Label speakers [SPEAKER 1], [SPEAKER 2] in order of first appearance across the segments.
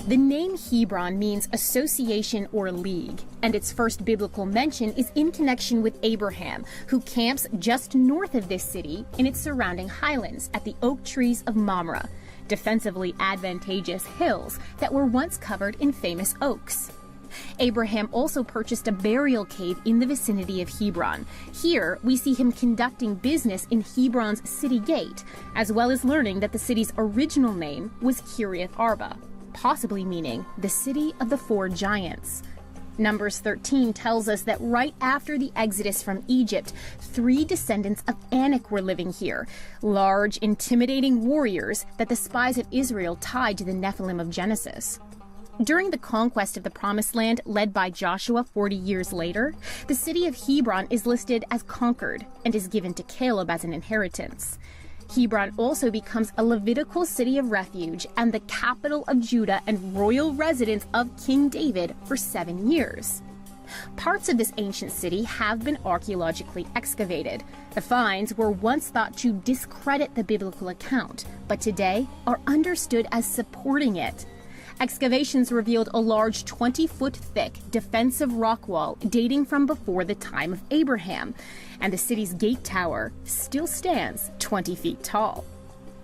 [SPEAKER 1] The name Hebron means association or league, and its first biblical mention is in connection with Abraham, who camps just north of this city in its surrounding highlands at the oak trees of Mamre, defensively advantageous hills that were once covered in famous oaks. Abraham also purchased a burial cave in the vicinity of Hebron. Here, we see him conducting business in Hebron's city gate, as well as learning that the city's original name was Kiriath Arba, possibly meaning the city of the four giants. Numbers 13 tells us that right after the exodus from Egypt, 3 descendants of Anak were living here, large, intimidating warriors that the spies of Israel tied to the Nephilim of Genesis. During the conquest of the Promised Land led by Joshua 40 years later, the city of Hebron is listed as conquered and is given to Caleb as an inheritance. Hebron also becomes a Levitical city of refuge and the capital of Judah and royal residence of King David for 7 years. Parts of this ancient city have been archaeologically excavated. The finds were once thought to discredit the biblical account, but today are understood as supporting it. Excavations revealed a large 20-foot thick defensive rock wall dating from before the time of Abraham, and the city's gate tower still stands 20 feet tall.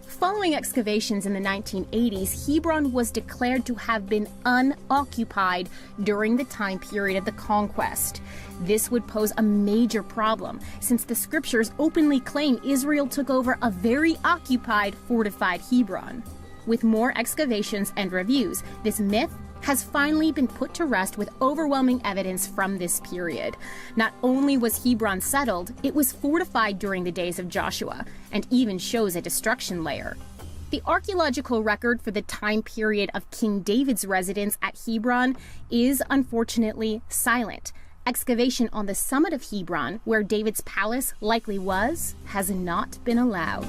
[SPEAKER 1] Following excavations in the 1980s, Hebron was declared to have been unoccupied during the time period of the conquest. This would pose a major problem, since the scriptures openly claim Israel took over a very occupied, fortified Hebron. With more excavations and reviews, this myth has finally been put to rest with overwhelming evidence from this period. Not only was Hebron settled, it was fortified during the days of Joshua, and even shows a destruction layer. The archaeological record for the time period of King David's residence at Hebron is unfortunately silent. Excavation on the summit of Hebron, where David's palace likely was, has not been allowed.